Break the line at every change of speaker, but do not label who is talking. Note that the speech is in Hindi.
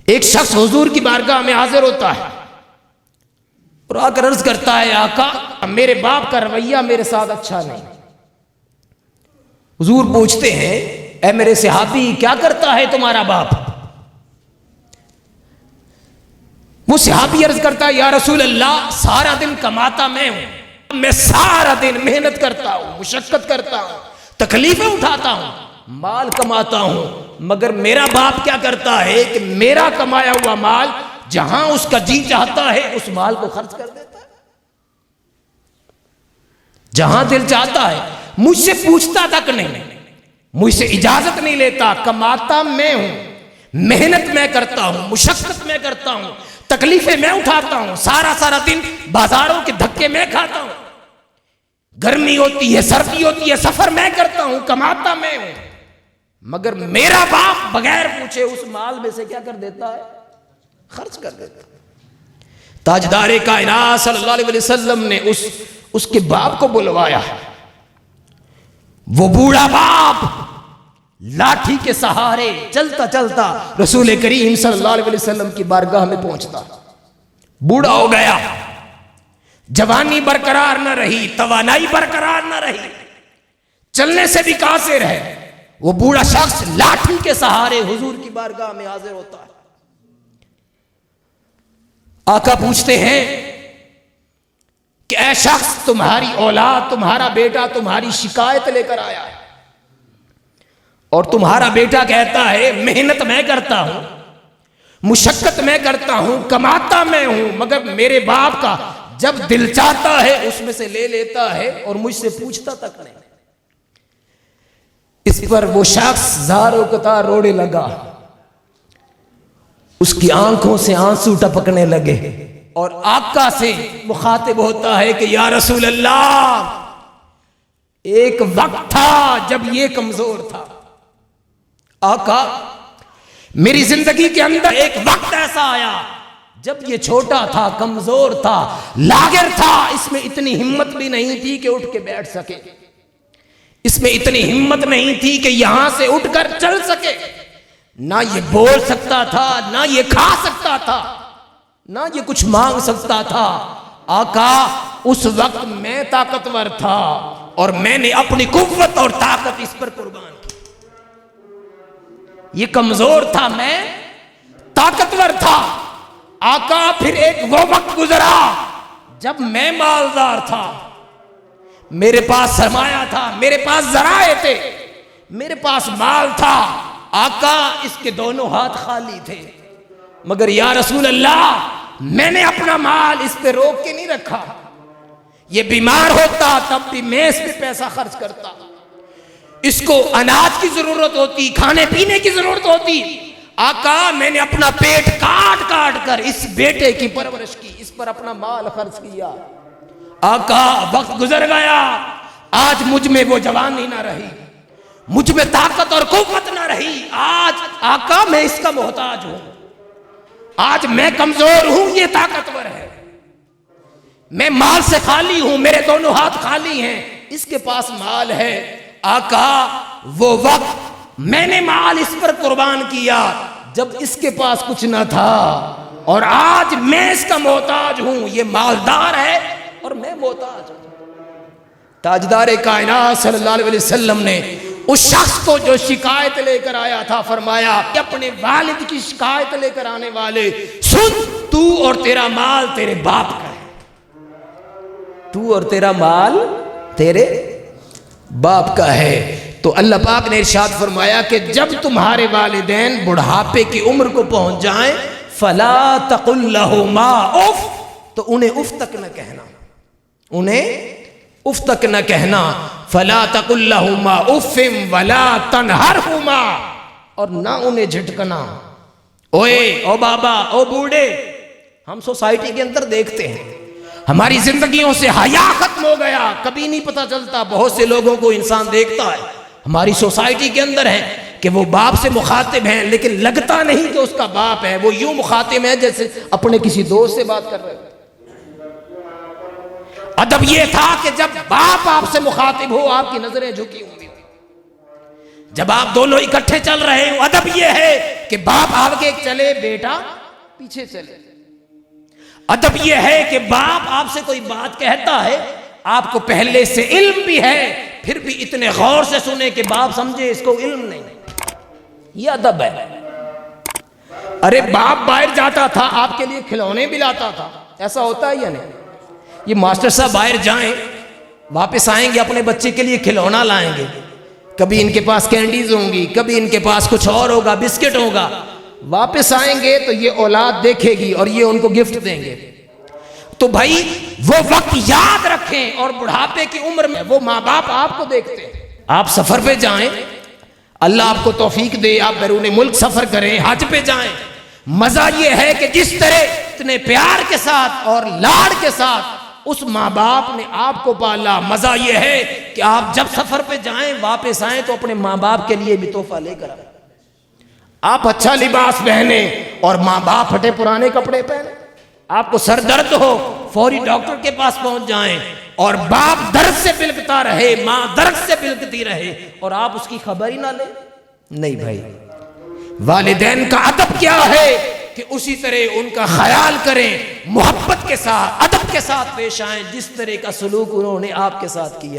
एक शख्स हुजूर की बारगाह में हाजिर होता है और आकर अर्ज करता है, आका मेरे बाप का रवैया मेरे साथ अच्छा नहीं। हुजूर पूछते हैं, ऐ मेरे सहाबी क्या करता है तुम्हारा बाप? वो सहाबी अर्ज करता है, या रसूल अल्लाह सारा दिन कमाता मैं हूं, मैं सारा दिन मेहनत करता हूं, मुशक्कत करता हूं, तकलीफें उठाता हूं, माल कमाता हूं, मगर मेरा बाप क्या करता है कि मेरा कमाया हुआ माल जहां उसका जी चाहता है उस माल को खर्च कर देता है, जहां दिल चाहता है, मुझसे पूछता तक नहीं, मुझसे इजाजत नहीं लेता। कमाता मैं हूं, मेहनत मैं करता हूं, मुशक्कत मैं करता हूं, तकलीफें मैं उठाता हूं, सारा सारा दिन बाजारों के धक्के मैं खाता हूं, गर्मी होती है, सर्दी होती है, सफर मैं करता हूं, कमाता मैं हूं, मगर मेरा बाप बगैर पूछे उस माल में से क्या कर देता है? खर्च कर देता है। ताजदारे कायनात सल्लल्लाहु अलैहि वसल्लम ने उसके बाप को बुलवाया। वो बूढ़ा बाप लाठी के सहारे चलता चलता रसूल करीम सल्लल्लाहु अलैहि वसल्लम की बारगाह में पहुंचता। बूढ़ा हो गया, जवानी बरकरार न रही, तवानाई बरकरार न रही, चलने से भी कासिर है। वो बूढ़ा शख्स लाठी के सहारे हुजूर की बारगाह में हाजिर होता है। आका पूछते हैं कि ऐ शख्स, तुम्हारी औलाद, तुम्हारा बेटा तुम्हारी शिकायत लेकर आया है और तुम्हारा बेटा कहता है मेहनत मैं करता हूं, मुशक्कत मैं करता हूं, कमाता मैं हूं, मगर मेरे बाप का जब दिल चाहता है उसमें से ले लेता है और मुझसे पूछता तक नहीं। इस पर वो शख्स ज़ारो कतार रोने लगा, उसकी आंखों से आंसू टपकने लगे और आका से मुखातिब होता है कि या रसूल अल्लाह, एक वक्त था जब ये कमजोर था। आका, मेरी जिंदगी के अंदर एक वक्त ऐसा आया जब ये छोटा था, कमजोर था, लागिर था, इसमें इतनी हिम्मत भी नहीं थी कि उठ के बैठ सके, इसमें इतनी हिम्मत नहीं थी कि यहां से उठकर चल सके, ना ये बोल सकता था, ना ये खा सकता था, ना ये कुछ मांग सकता था। आका, उस वक्त मैं ताकतवर था और मैंने अपनी कुव्वत और ताकत इस पर कुर्बान की। ये कमजोर था, मैं ताकतवर था। आका, फिर एक वो वक्त गुजरा जब मैं मालदार था, मेरे पास सरमाया था, मेरे पास जराए थे, मेरे पास माल था। आका, इसके दोनों हाथ खाली थे, मगर या रसूल अल्लाह, मैंने अपना माल इस पे रोक के नहीं रखा। ये बीमार होता तब भी मैं इस पे पैसा खर्च करता, इसको अनाज की जरूरत होती, खाने पीने की जरूरत होती। आका, मैंने अपना पेट काट काट कर इस बेटे की परवरिश की, इस पर अपना माल खर्च किया। आका, वक्त गुजर गया, आज मुझ में वो जवानी ना रही, मुझ में ताकत और कुव्वत ना रही। आज आका, मैं इसका मोहताज हूं, आज मैं कमजोर हूं, ये ताकतवर है, मैं माल से खाली हूं, मेरे दोनों हाथ खाली हैं, इसके पास माल है। आका, वो वक्त मैंने माल इस पर कुर्बान किया जब इसके पास कुछ ना था, और आज मैं इसका मोहताज हूं, ये मालदार है और मैं मोहताज हूं। ताजदारे कायनात सल्लल्लाहु अलैहि वसल्लम ने उस शख्स को जो शिकायत लेकर आया था फरमाया कि अपने वालिद की शिकायत लेकर आने वाले, सुन, तू और तेरा माल तेरे बाप का है, तू और तेरा माल तेरे बाप का है। तो अल्लाह पाक ने इरशाद फरमाया कि जब तुम्हारे वालिदैन बुढ़ापे की उम्र को पहुंच जाएं, फला तकुल लहुमा उफ, तो उन्हें उफ तक न कहना, उन्हें उफ तक न कहना। फला तकुल लहुमा उफ़िम वला तनहरहुमा, और ना उन्हें झिटकना। ओए, ओ बाबा, ओ बूढ़े। हम सोसाइटी के अंदर देखते हैं, हमारी जिंदगियों से हया खत्म हो गया, कभी नहीं पता चलता। बहुत से लोगों को इंसान देखता है हमारी सोसाइटी के अंदर है कि वो बाप से मुखातिब हैं, लेकिन लगता नहीं कि उसका बाप है, वो यूं मुखातिब है जैसे अपने किसी दोस्त से बात कर रहे हो। अदब ये था कि जब बाप आपसे मुखातिब हो आपकी नजरें झुकी होंगी, जब आप दोनों इकट्ठे चल रहे हो, अदब यह है कि बाप आगे चले, बेटा पीछे चले। अदब यह है कि बाप आपसे कोई बात कहता है, आपको पहले से इल्म भी है, फिर भी इतने गौर से सुने कि बाप समझे इसको इल्म नहीं। यह अदब है। अरे बाप बाहर जाता था, आपके लिए खिलौने भी लाता था, ऐसा होता है या नहीं? ये मास्टर साहब बाहर जाएं, वापस आएंगे, अपने बच्चे के लिए खिलौना लाएंगे। कभी इनके पास कैंडीज होंगी, कभी इनके पास कुछ और होगा, बिस्किट होगा। वापस आएंगे तो ये औलाद देखेगी और ये उनको गिफ्ट देंगे। तो भाई वो वक्त याद रखें, और बुढ़ापे की उम्र में वो माँ बाप आपको देखते हैं। आप सफर पे जाएं, अल्लाह आपको तौफीक दे, आप बैरून मुल्क सफर करें, हज पे जाएं। मजा ये है कि जिस तरह इतने प्यार के साथ और लाड़ के साथ उस माँ बाप ने आपको पाला, मजा ये है कि आप जब सफर पे जाएं, वापस आएं तो अपने माँ बाप के लिए भी तोहफा लेकर आए। आप अच्छा लिबास पहने और माँ बाप फटे पुराने कपड़े पहने। आपको सर दर्द हो, फौरी डॉक्टर के पास पहुंच जाएं, और बाप दर्द से बिलखता रहे, माँ दर्द से बिलखती रहे, और आप उसकी खबर ही ना ले। नहीं भाई, वालिदैन का अदब क्या है कि उसी तरह उनका ख्याल करें, मोहब्बत के साथ, अदब के साथ पेश आएं, जिस तरह का सलूक उन्होंने आपके साथ किया।